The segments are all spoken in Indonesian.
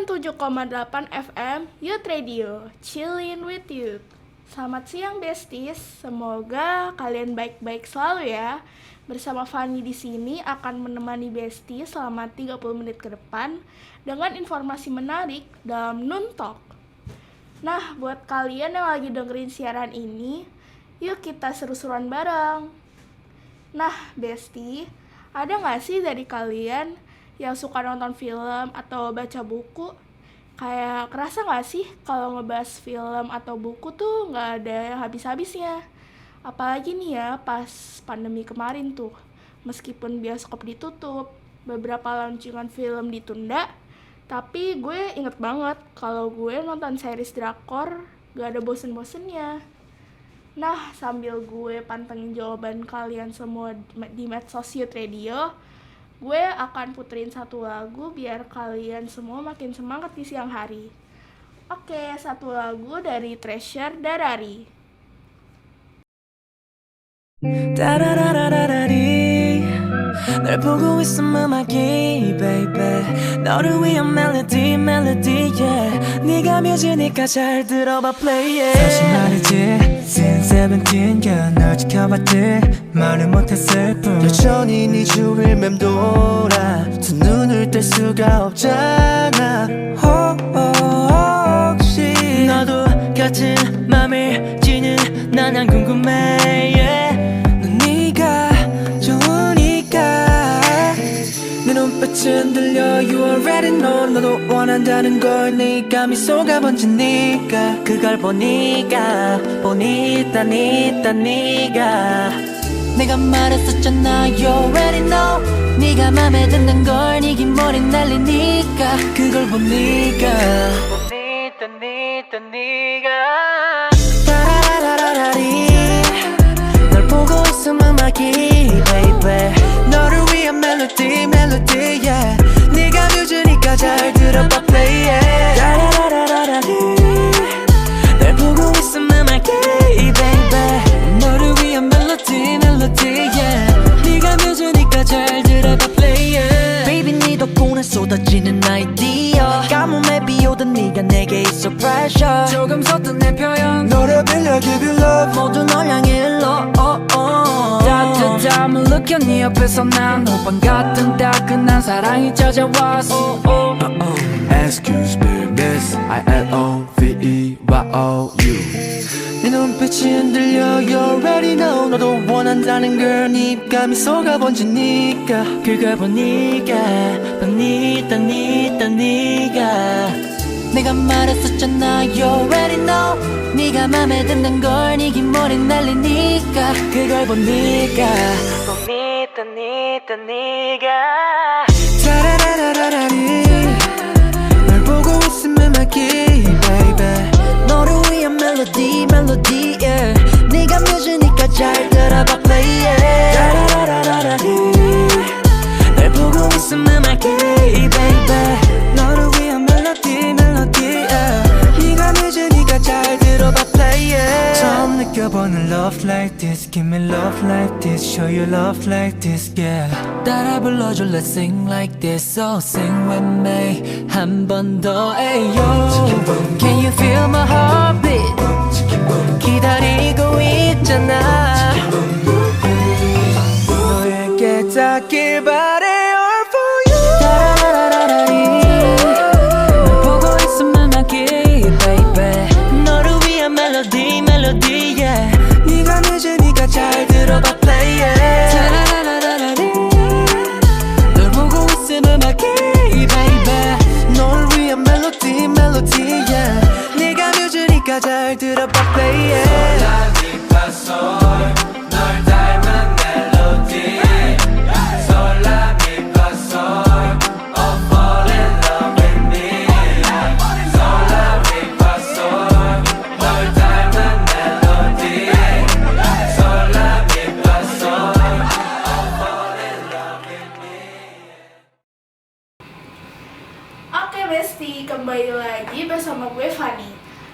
97,8 FM Youth Radio, chillin with youth. Selamat siang besties, semoga kalian baik-baik selalu ya. Bersama Fanny di sini akan menemani besties selama 30 menit ke depan dengan informasi menarik dalam Noon Talk. Nah, buat kalian yang lagi dengerin siaran ini, yuk kita seru-seruan bareng. Nah, bestie, ada gak sih dari kalian yang suka nonton film atau baca buku? Kayak kerasa gak sih kalau ngebahas film atau buku tuh gak ada habis-habisnya? Apalagi nih ya pas pandemi kemarin tuh, meskipun bioskop ditutup, beberapa launching film ditunda, tapi gue inget banget kalau gue nonton series drakor gak ada bosen-bosennya. Nah, sambil gue pantengin jawaban kalian semua di medsos Youth Radio, gue akan puterin satu lagu biar kalian semua makin semangat di siang hari. Oke, satu lagu dari Treasure Darari. 널 보고 있으면 음악이 baby 너를 위한 멜로디 yeah 네가 뮤지니까 잘 들어봐 play it 사실 말이지 since 17 yeah 널 지켜봤지 말을 못했을 뿐 여전히 네 주위를 맴돌아 두 눈을 뗄 수가 없잖아 혹시 너도 같은 맘을 지는 난 안 궁금해 yeah. 넌 네가 좋으니까 내 눈빛은 들려 You already know 너도 원한다는 걸 네가 미소가 번지니까 그걸 보니까 네가 내가 말했었잖아 You already know 네가 맘에 든단 걸 네 긴 머리 날리니까 그걸 보니까 네가 따라라라라리 널 보고 있으면 음악이 baby 너를 위한 멜로디 yeah 네가 뮤즈니까 잘 들어봐 play it 따라라라라리 널 보고 있으면 음악이 baby 너를 위한 멜로디 yeah 네가 뮤즈니까 잘 들어봐 play it baby 네 덕분에 쏟아지는 아이디어 가뭄에 비오던 네가 내게 있어 pressure 조금 섰던 내 표현 너를 빌려 give you love 모두 널 향해 일러 따뜻함을 느껴 네 옆에서 난 호빵 같은 따끈한 사랑이 찾아왔어 Excuse me, Miss I-L-O-V-E-Y-O-U 네 눈빛이 흔들려 You already know 너도 원한다는 걸 네 입감이 속아 번지니까 그걸 보니까 네가 내가 말했었잖아 You already know 네가 맘에 든단 걸 네 긴 머리 날리니까 그걸 보니까 네가 타라라라라리 널 보고 있으면 음악이 baby 너를 위한 멜로디 yeah 네가 뮤즈니까 잘 들어봐 play it 따라라라라리 널 보고 있으면 음악이 baby 너를 위한 멜로디 yeah 네가 뮤즈니까 잘 들어봐 play it 처음 느껴보는 love like this give me love like this show you love like this yeah 따라 불러줘 let's sing like this so sing with me 한 번 더 ayo can you feel my heartbeat 기다리고 있잖아 너에게 닿길 바래 all for you 따라라라라리 널 보고 있으면 음악이 baby 너를 위한 멜로디 yeah 네가 늦으니까 잘 들어봐 play it 따라라라라리 널 보고 있으면 음악이 baby 너를 위한 멜로디 yeah 네가 늦으니까 잘 들어봐 play it 널 닮은 멜로디 솔라미파솔 Oh fall in love with me 솔라미파솔 널 닮은 멜로디 솔라미파솔 Oh fall in love with me Oke bestie, kembali lagi bersama gue Fanny.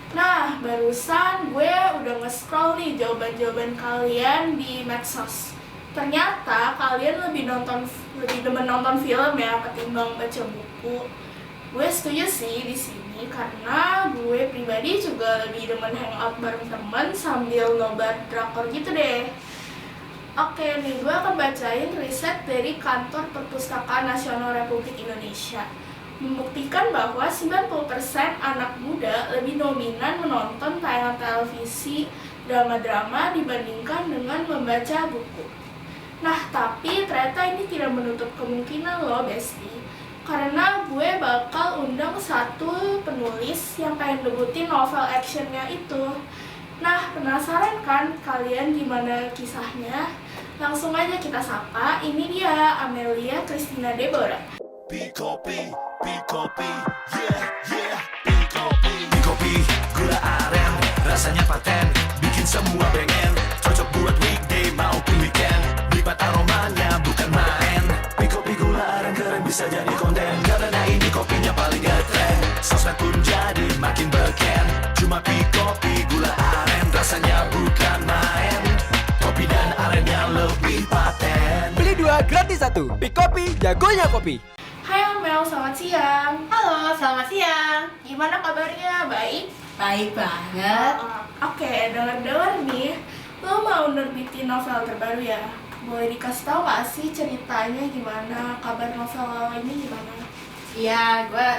Nah, barusan gue udah nge-scroll nih jawaban-jawaban kalian di medsos. Ternyata kalian lebih demen nonton film ya ketimbang baca buku. Gue setuju sih di sini karena gue pribadi juga lebih demen hangout bareng temen sambil nobar drakor gitu deh. Oke nih, gue akan bacain riset dari Kantor Perpustakaan Nasional Republik Indonesia. Membuktikan bahwa 90% anak muda lebih dominan menonton tayangan televisi drama-drama dibandingkan dengan membaca buku. Nah, tapi ternyata ini tidak menutup kemungkinan loh, Besti. Karena gue bakal undang satu penulis yang pengen debutin novel actionnya itu. Nah, penasaran kan kalian gimana kisahnya? Langsung aja kita sapa, ini dia Amelia Christina Deborah. Bikopi, Bikopi, yeah, yeah, Bikopi. Bikopi, gula aren, rasanya paten, bikin semua pengen. Cocok buat weekday maupun weekend, lipat aromanya bukan main. Bikopi gula aren keren bisa jadi konten, karena ini kopinya paling ngetren. Sosmed pun jadi makin beken, cuma Bikopi gula aren, rasanya bukan main. Kopi dan arennya lebih paten. Beli 2 gratis 1. Bikopi, jagonya kopi. Hai Amel, selamat siang. Halo, selamat siang. Gimana kabarnya? Baik? Baik banget. Oke, dengar-dengar nih, lo mau nerbitin novel terbaru ya? Boleh dikasih tahu gak sih ceritanya gimana? Kabar novel lo ini gimana? Iya, gue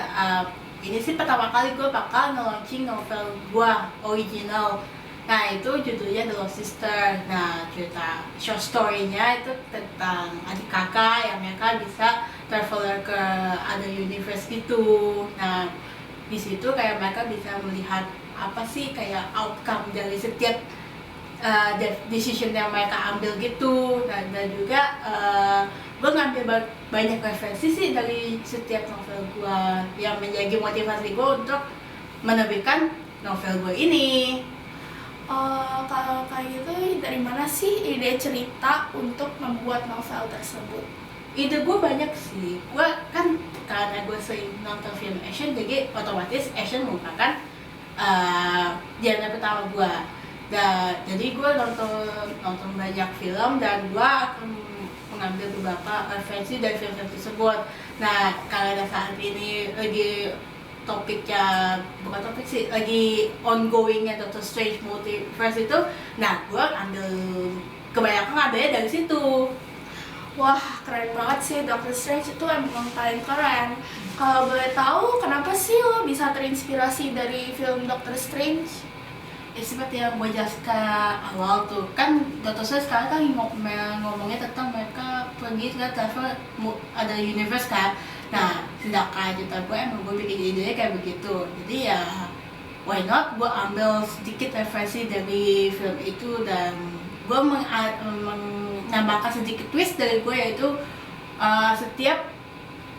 ini sih pertama kali gue bakal nge-launching novel gue original. Nah, itu judulnya The Lost Sister. Nah, cerita short story-nya itu tentang adik kakak yang mereka bisa traveler ke other universe gitu. Nah, di situ kayak mereka bisa melihat apa sih kayak outcome dari setiap decision yang mereka ambil gitu. Dan juga gue ngambil banyak referensi sih dari setiap novel gue yang menjadi motivasi gue untuk menerbitkan novel gue ini. Kalau kayak gitu dari mana sih ide cerita untuk membuat novel tersebut? Ide gue banyak sih. Gue kan karena gue sering nonton film action, jadi otomatis action merupakan genre pertama gue. Jadi gue nonton banyak film dan gue akan mengambil beberapa referensi dari film-film tersebut. Nah, karena saat ini lagi topiknya, bukan topik sih, lagi ongoingnya Doctor Strange Multiverse itu, nah gue ambil kebanyakan adanya dari situ. Wah, keren banget sih, Doctor Strange itu emang paling keren. Kalau boleh tahu, kenapa sih lo bisa terinspirasi dari film Doctor Strange? Ya seperti yang gue jelaskan awal tuh, kan Doctor Strange sekarang kan ngomongnya tentang mereka pergi ke travel ada universe kan. Nah, sedangkan cerita gue emang gue bikin idenya kayak begitu. Jadi ya, why not gue ambil sedikit referensi dari film itu dan gue menambahkan sedikit twist dari gue, yaitu setiap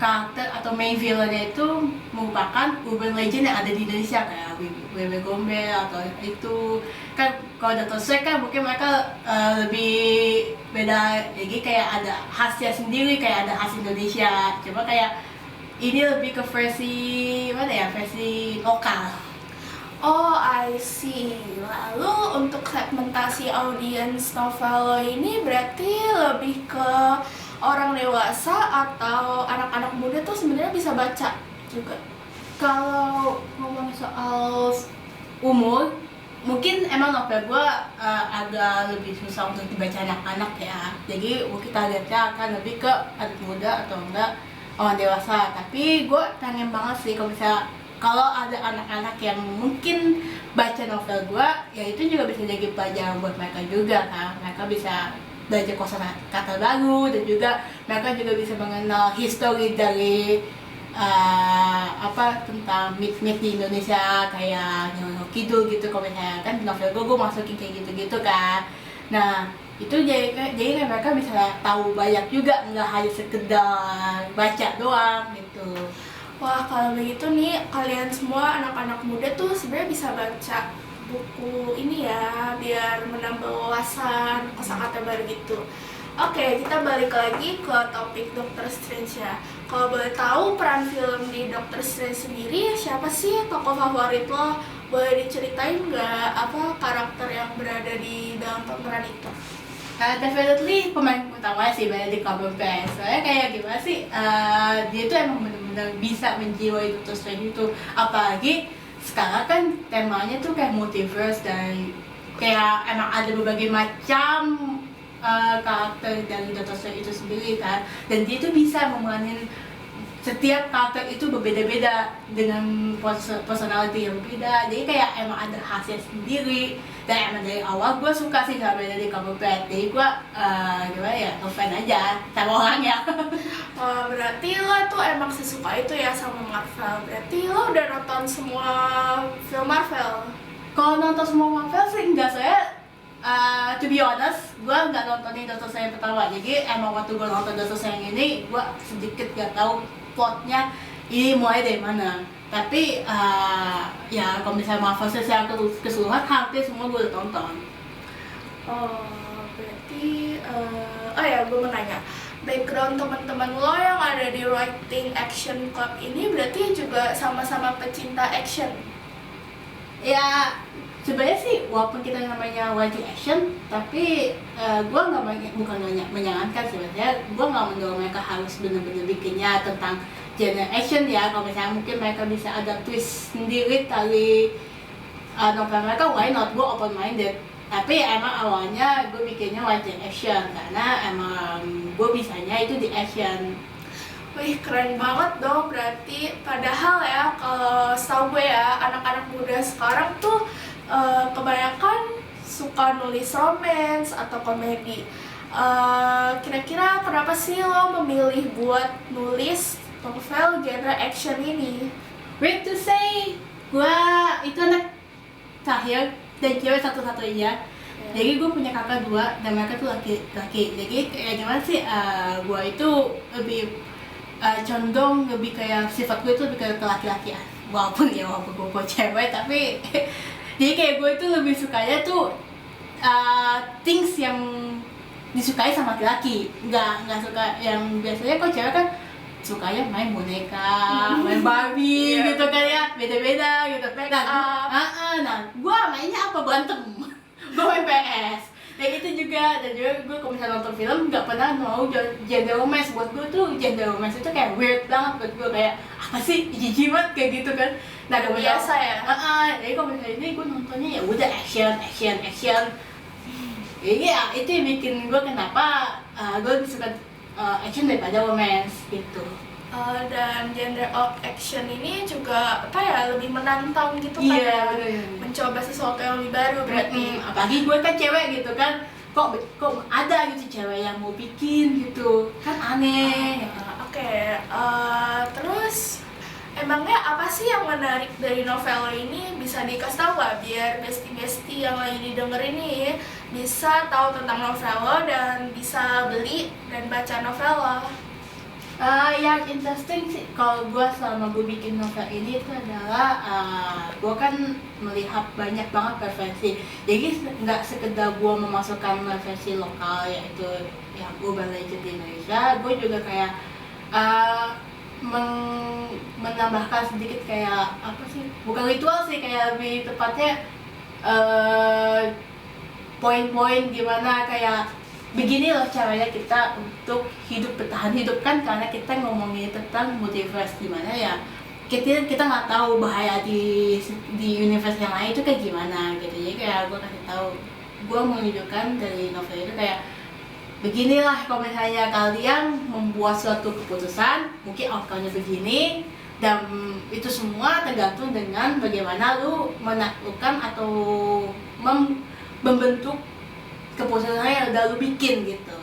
karakter atau main villainnya itu merupakan urban legend yang ada di Indonesia, kayak Wewe Gombel atau itu kan. Kalau Doctor Strange kan mungkin mereka lebih beda, jadi kayak ada khasnya sendiri, kayak ada khas Indonesia. Coba kayak ini lebih ke versi mana ya, versi lokal. Oh, I see. Lalu untuk segmentasi audiens novel lo ini berarti lebih ke orang dewasa atau anak-anak muda tuh sebenarnya bisa baca juga? Kalau ngomong soal umur, mungkin emang novel gue agak lebih susah untuk dibaca anak-anak ya. Jadi kita lihatnya akan lebih ke anak muda atau enggak orang dewasa. Tapi gue pengen banget sih kalau ada anak-anak yang mungkin baca novel gue, ya itu juga bisa jadi pelajaran buat mereka juga kan. Mereka bisa belajar kosakata baru dan juga mereka juga bisa mengenal histori dari tentang mit-mit di Indonesia kayak Nyonya Kidul gitu. Kalau misalnya kan di novel gue masukin kayak gitu-gitu kan. Nah, itu jadi kan mereka bisa tahu banyak juga, nggak hanya sekedar baca doang gitu. Wah, kalau begitu nih kalian semua anak-anak muda tuh sebenarnya bisa baca buku ini ya, biar menambah wawasan, kosakata baru gitu. Oke, kita balik lagi ke topik Doctor Strange ya. Kalau boleh tahu peran film di Doctor Strange sendiri, siapa sih tokoh favorit lo? Boleh diceritain nggak apa karakter yang berada di dalam pemeran itu? Definitely pemain utama sih Benedict Cumberbatch. Soalnya kayak gimana sih, dia tuh emang bener-bener benar-benar bisa menjiwai Doctor Strange itu. Apalagi sekarang kan temanya tuh kayak multiverse dan kayak emang ada berbagai macam karakter dari Doctor Strange itu sendiri kan, dan dia tuh bisa memainin setiap karakter itu berbeda-beda dengan personality yang berbeda, jadi kayak emang ada khasnya sendiri. Dan emang dari awal gue suka sih sama dari Cumberbatch, jadi gue gimana ya, ngefan aja sama orangnya. Wah, berarti lo tuh emang sesuka itu ya sama Marvel. Berarti lo udah nonton semua film Marvel? Kalau nonton semua Marvel sih enggak, saya to be honest, gue nggak nontonin Doctor Strange yang pertama. Jadi emang waktu gue nonton Doctor Strange ini, gue sedikit gak tahu plotnya ini mulai dari mana. Tapi ya kalau misalnya Marvel secara keseluruhan hampir semua gue udah tonton. Oh, berarti oh ya, gue mau nanya, background teman-teman lo yang ada di Writing Action Club ini berarti juga sama-sama pecinta action? Ya sebenarnya sih walaupun kita namanya writing action, tapi gue nggak bukan menyangankan sebenarnya. Gue nggak mendorong mereka harus benar-benar bikinnya tentang genre action ya. Kalau misalnya mungkin mereka bisa ada twist sendiri dari novel mereka, why not? Gue open minded. Tapi emang awalnya gue bikinnya writing action karena emang gue bisanya itu di action. Wih, keren banget dong berarti. Padahal ya, kalau setahu gue ya, anak-anak muda sekarang tuh kebanyakan suka nulis romance atau komedi. Kira-kira kenapa sih lo memilih buat nulis novel genre action ini? Weird to say, gue itu anak terakhir dan cewek satu-satunya. Jadi gue punya kakak dua dan mereka tuh laki-laki. Jadi kayak gimana sih, gue itu lebih condong lebih kayak sifat gue itu lebih kayak laki-lakian. Walaupun gue cewek, tapi jadi kayak gue itu lebih sukanya tuh things yang disukai sama laki-laki. Nggak suka yang biasanya kok cewek kan sukanya main boneka, main Barbie gitu kan ya, beda-beda gitu. Nah, gue mainnya apa, berantem. Gue main PS. Dan itu juga, dan juga gue kalau misalnya nonton film nggak pernah mau genre romance. Buat gue tuh genre romance itu kayak weird banget buat gue, kayak apa sih, jijik banget kayak gitu kan. Nah, gak Biasa ya? Jadi kalau misalnya ini gue nontonnya ya udah action. Jadi ya itu yang bikin gue kenapa gue lebih suka action daripada romance gitu. Dan genre of action ini juga apa ya, lebih menantang gitu kan ya, bener. mencoba sesuatu yang lebih baru berarti. Apalagi gue kan cewek gitu kan, kok ada gitu cewek yang mau bikin gitu kan, aneh. Oke, terus emangnya apa sih yang menarik dari novel ini? Bisa dikasih tahu nggak biar besti-besti yang lagi didengar ini bisa tahu tentang novel lo dan bisa beli dan baca novel lo? Yang interesting sih kalau gue selama gue bikin novel ini itu adalah gue kan melihat banyak banget preferensi. Jadi nggak sekedar gue memasukkan versi lokal yaitu yang Urban Legend di Indonesia, gue juga kayak menambahkan sedikit kayak apa sih, bukan ritual sih, kayak lebih tepatnya poin-poin gimana kayak begini loh caranya kita untuk bertahan hidup kan, karena kita ngomongin tentang multiverse gimana ya, kita nggak tahu bahaya di universe yang lain itu kayak gimana gitu. Jadi kayak gue kasih tahu, gue menunjukkan dari novel itu kayak beginilah kalau misalnya kalian membuat suatu keputusan, mungkin outcome-nya begini, dan itu semua tergantung dengan bagaimana lu menaklukkan atau membentuk keputusan yang udah lu bikin gitu.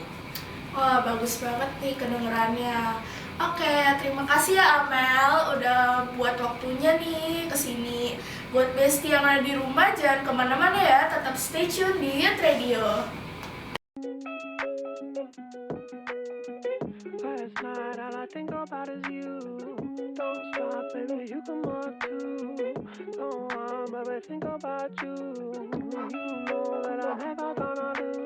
Wah, bagus banget nih kedengerannya. Oke, terima kasih ya Amel udah buat waktunya nih kesini. Buat Besti yang ada di rumah, jangan kemana-mana ya, tetap stay tune di Youth Radio. Last night all I think about is you. Don't stop, baby, you come on too. Don't want, baby, think about you. You know that I'm never gonna lose.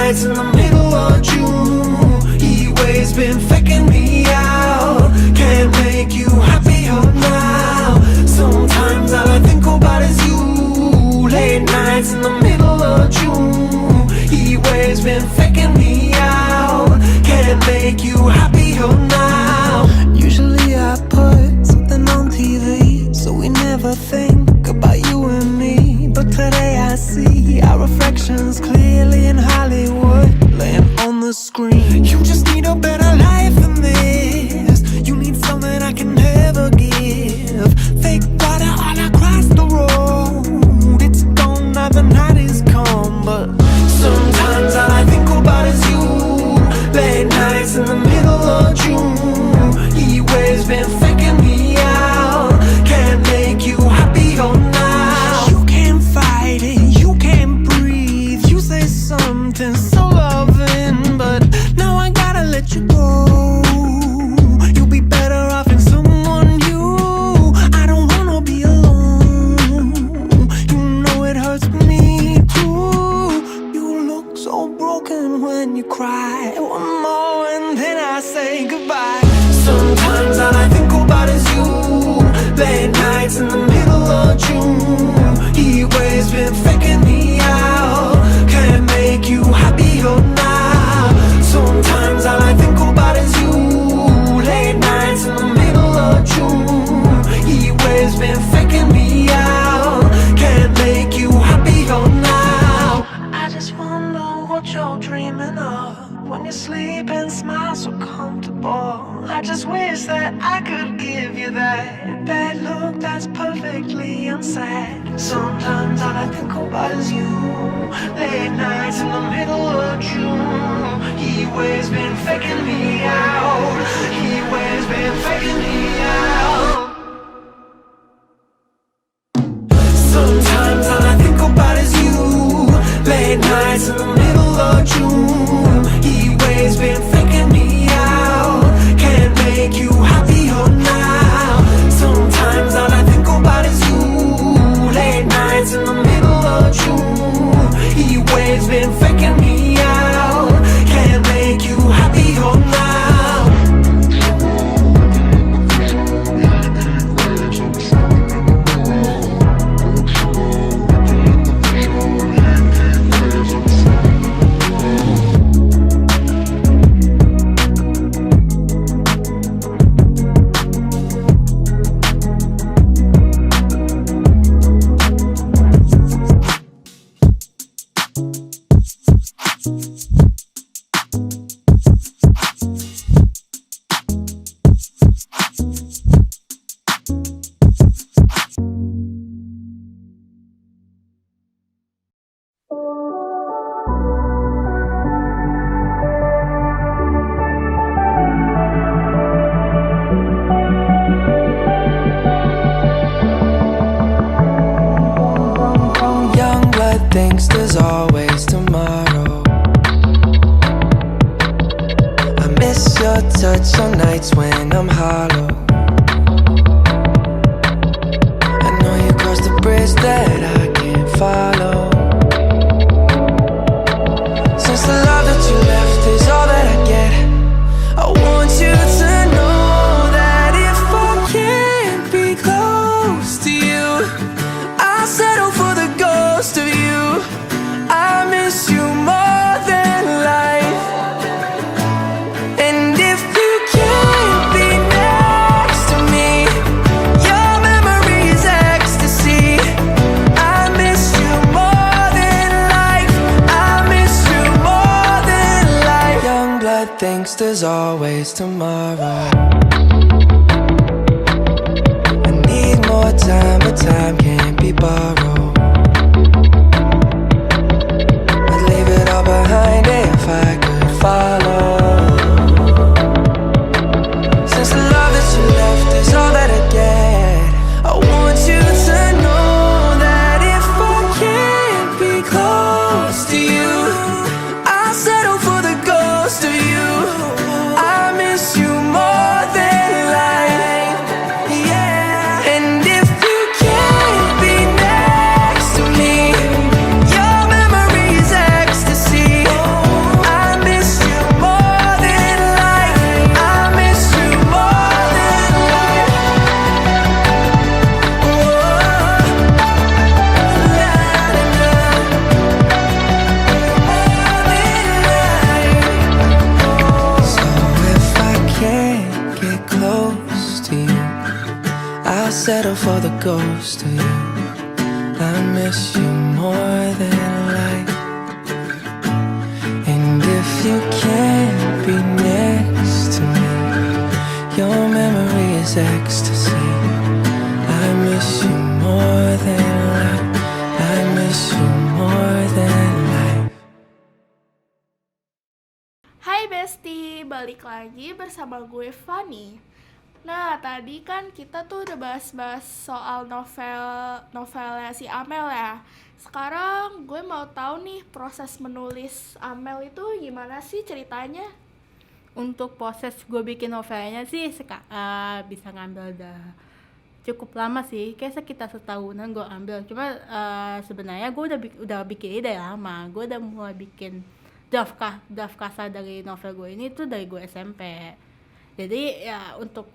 nights in the middle of June. Heat waves been faking me out. Can't make you happier now. Sometimes all I think about is you. Late nights in the middle of June. Heat waves been faking me out. Can't make you happier now. Usually I put something on TV, so we never think about you and me. But today I see our reflections clearly in Hollywood, laying on the screen. You just need a better life than this. You need something I can never give. Fake water all across the road. It's gone now, the night is come. But sometimes all I think about is you. Late nights in the middle of June. Heat waves been faking me out. Can't make you happier now. You can't fight it, you can't breathe. You say something so loving, but now I gotta let you go. You'll be better off in someone new. I don't wanna be alone. You know it hurts me too. You look so broken when you cry. One more and then I say goodbye. Sometimes all I think about is you. Late nights in the middle of June. Heat waves been faking me out. Can't make you happier now. Sometimes all I think about is you. Late nights in the middle of June. Heat waves been faking me out. Can't make you happier now. I just wonder what you're dreaming of when you sleep and smile so comfortable. I just wish that I could give you that bad look that's perfectly unsaid. Sometimes all I think about is you. Late nights in the middle of June. Heat waves been faking me out. Heat waves been faking me out. Sometimes all I think about is you. Late nights in the middle of June. Heat waves been faking me out. Can't make you happier now. Sometimes all I think about is you. Late nights in the middle of June. Heat waves been faking me out. Can't make you happier now. Young blood thinks there's always tomorrow. I miss your touch on nights when I'm hollow. I know you crossed the bridge that I can't follow. Since the love that you left is all that I get, I want you to know that if I can't be close to you, I'll settle for the ghost of you. I miss you more than life. And if you can't be next to me, your memory is ecstasy. I miss you more than life. I miss you more than life. Young blood thinks there's always tomorrow. I need more time, but time can't be borrowed. I'd leave it all behind if I could follow. Since the love that you left is all that I get, I want you to know that if I can't be close to you, I'll settle for the ghost of you. I miss you more than life. Yeah. And if you can't be next goes to you. I miss you more than life. And if you can't be next to me, your memory is ecstasy. I miss you more than life. I miss you more than life. Hai Besti, balik lagi bersama gue Fanny. Nah, tadi kan kita tuh udah bahas-bahas soal novelnya si Amel ya. Sekarang gue mau tahu nih proses menulis Amel itu gimana sih ceritanya? Untuk proses gue bikin novelnya sih bisa ngambil cukup lama sih, kayak sekitar setahunan gue ambil. Cuma sebenarnya gue udah bikin ini dari lama. Gue udah mulai bikin draft kasar dari novel gue ini tuh dari gue SMP. Jadi ya untuk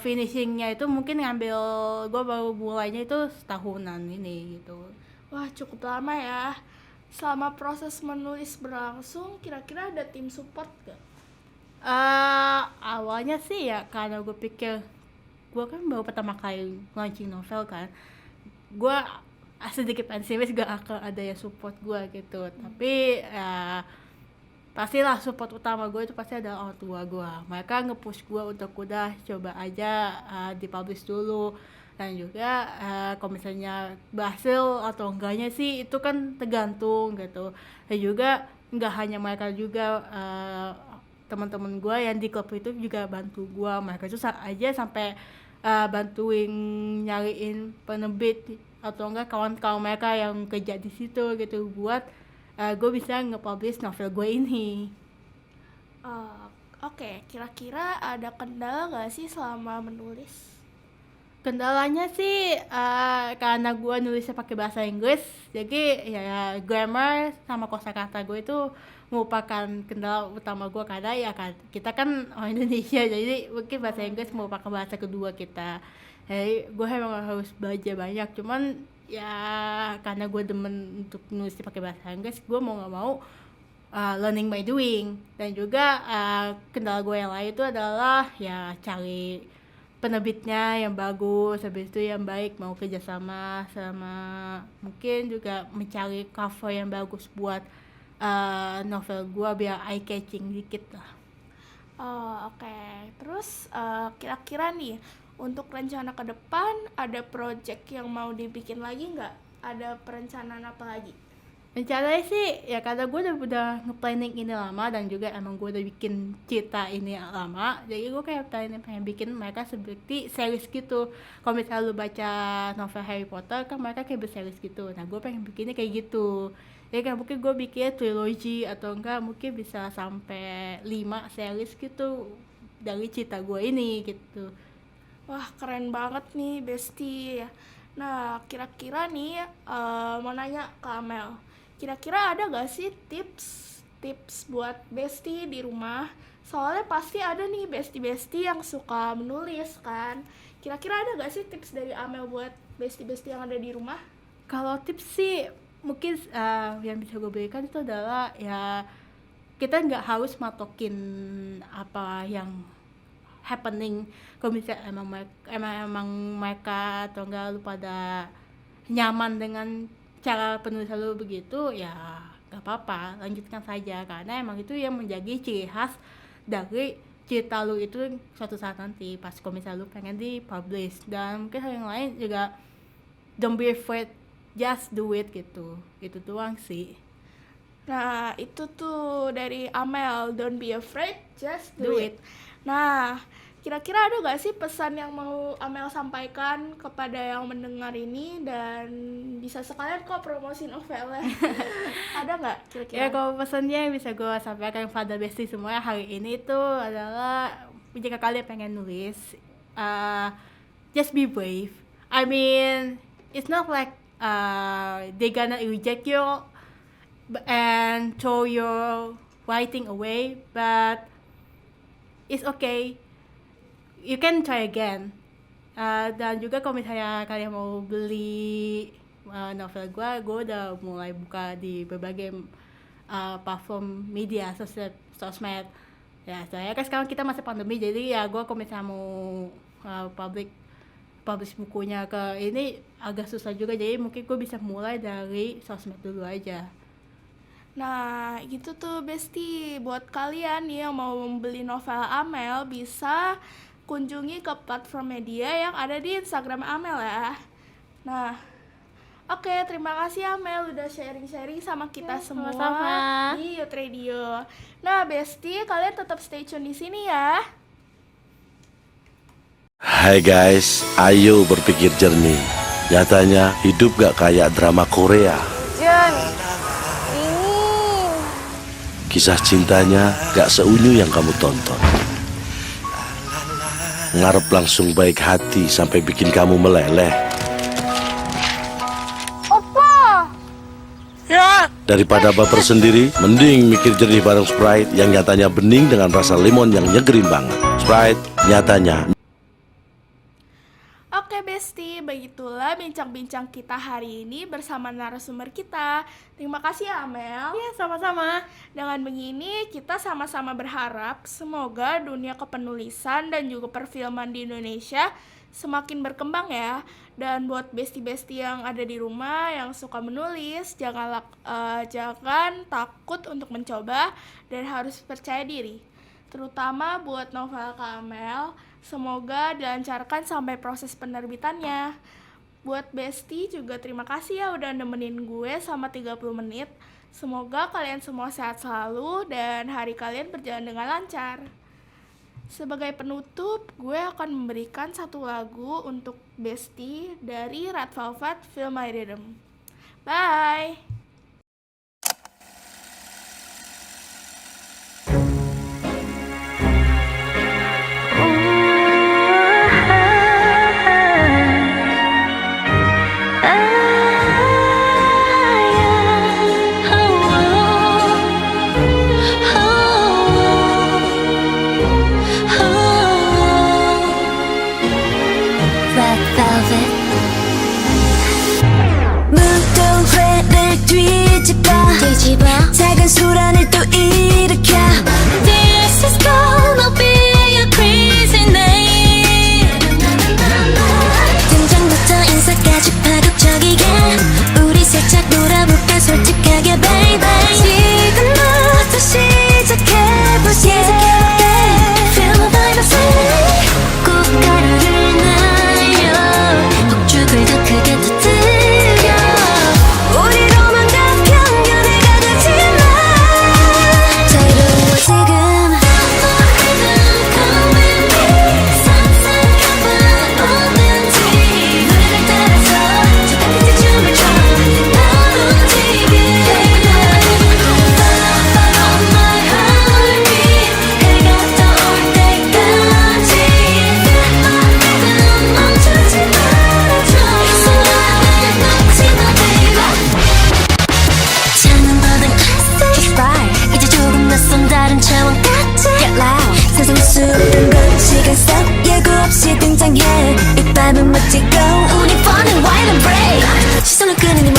finishingnya itu mungkin gue baru mulainya itu setahunan ini gitu. Wah, cukup lama ya. Selama proses menulis berlangsung, kira-kira ada tim support gak? Awalnya sih ya karena gue pikir gue kan baru pertama kali launching novel kan, gue sedikit pesimis gak akan ada yang support gue gitu. Tapi pastilah support utama gue itu pasti ada orang tua gue. Mereka nge-push gue untuk udah coba aja dipublish dulu. Dan juga kalau misalnya berhasil atau enggaknya sih itu kan tergantung gitu. Dan juga enggak hanya mereka juga, teman-teman gue yang di klub itu juga bantu gue. Mereka itu aja sampai bantuin nyariin penerbit atau enggak kawan-kawan mereka yang kerja di situ gitu buat gue bisa nge-publish novel gue ini. Oke, kira-kira ada kendala gak sih selama menulis? Kendalanya sih karena gue nulisnya pakai bahasa Inggris, jadi ya grammar sama kosakata gue itu merupakan kendala utama gue karena ya kan kita kan orang Indonesia, jadi mungkin bahasa Inggris merupakan bahasa kedua kita. Jadi gue emang harus belajar banyak, cuman ya karena gue demen untuk nulisnya pakai bahasa Inggris, gue mau nggak mau learning by doing. Dan juga kendala gue yang lain itu adalah ya cari penerbitnya yang bagus, habis itu yang baik, mau kerjasama sama mungkin juga mencari cover yang bagus buat novel gue biar eye catching dikit lah. Oke. Terus kira-kira nih untuk rencana ke depan ada project yang mau dibikin lagi nggak? Ada perencanaan apa lagi? Rencananya sih ya karena gue udah nge-planning ini lama dan juga emang gue udah bikin cerita ini lama, jadi gue kayak pengen bikin mereka seperti series gitu. Kalau misalnya lu baca novel Harry Potter kan mereka kayak berseries gitu, nah gue pengen bikinnya kayak gitu. Jadi kayak mungkin gue bikin trilogy atau enggak mungkin bisa sampai 5 series gitu dari cerita gue ini gitu. Wah, keren banget nih Besti. Nah, kira-kira nih mau nanya ke Amel. Kira-kira ada gak sih tips buat Besti di rumah? Soalnya pasti ada nih Besti-Besti yang suka menulis kan. Kira-kira ada gak sih tips dari Amel buat Besti-Besti yang ada di rumah? Kalau tips sih mungkin yang bisa gue berikan itu adalah ya kita nggak harus matokin apa yang happening. Kalau misalnya emang mereka atau enggak lu pada nyaman dengan cara penulisan lu begitu, ya nggak apa-apa, lanjutkan saja karena emang itu yang menjadi ciri khas dari cerita lu itu suatu saat nanti pas kalau misalnya lu pengen di-publish. Dan mungkin hal yang lain juga, don't be afraid, just do it gitu. Itu doang sih. Nah, itu tuh dari Amel, don't be afraid, just do it. Nah, kira-kira ada gak sih pesan yang mau Amel sampaikan kepada yang mendengar ini, dan bisa sekalian kok promosi novelnya. Ada gak kira-kira? Ya kalau pesannya yang bisa gue sampaikan kepada Besti semua hari ini tuh adalah jika kalian pengen nulis, just be brave. I mean, it's not like they gonna reject you and throw your writing away, but it's okay. You can try again. Dan juga kalau misalnya kalian mau beli novel gue udah mulai buka di berbagai platform media sosmed. Ya, soalnya kan sekarang kita masih pandemi, jadi ya gue kalau misalnya mau public publish bukunya ke ini agak susah juga, jadi mungkin gue bisa mulai dari sosmed dulu aja. Nah, gitu tuh Besti. Buat kalian nih yang mau membeli novel Amel, bisa kunjungi ke platform media yang ada di Instagram Amel ya. Nah, oke, terima kasih Amel udah sharing-sharing sama kita semua sama-sama. di Youth Radio. Nah, Besti, kalian tetap stay tune di sini ya. Hai guys, ayo berpikir jernih. Nyatanya hidup gak kayak drama Korea. Kisah cintanya gak seunyu yang kamu tonton. Ngarep langsung baik hati sampai bikin kamu meleleh. Daripada baper sendiri, mending mikir jernih bareng Sprite yang nyatanya bening dengan rasa lemon yang nyegerin banget. Sprite nyatanya. Oke Besti, begitulah bincang-bincang kita hari ini bersama narasumber kita. Terima kasih ya Amel. Iya, sama-sama. Dengan begini kita sama-sama berharap semoga dunia kepenulisan dan juga perfilman di Indonesia semakin berkembang ya. Dan buat besti-besti yang ada di rumah yang suka menulis, jangan takut untuk mencoba dan harus percaya diri. Terutama buat novel Kak Amel, semoga dilancarkan sampai proses penerbitannya. Buat Besti juga terima kasih ya udah nemenin gue sama 30 menit. Semoga kalian semua sehat selalu dan hari kalian berjalan dengan lancar. Sebagai penutup, gue akan memberikan satu lagu untuk Besti dari Red Velvet, Feel My Rhythm. Bye! 작은 소란을 또 일으켜 This is gonna be a crazy night 등장부터 인사까지 파격적이게 우리 살짝 놀아볼까 솔직하게 baby 지금부터 시작해보자 Feel my vibes 꽃가루를 날려 폭죽을 더 크게 터뜨려 우리로만 다 편견을 가득지마 자유로워 지금 Come with me 상상해봐 뭐든지 노래를 따라서 저 따뜻한 춤을 춰 날 움직이게 Follow my heartbeat 해가 떠올 때까지 Feel my rhythm 멈추지 말아줘 이 순간을 놓지 마 baby 창은 받은 classic 이제 조금 낯선 다른 차원 같아 Get loud 세상 수많은 건 시간 속 예고 없이 등장해 이 밤은 멋지고 우리 fun and wild and brave 시선을 끄는 이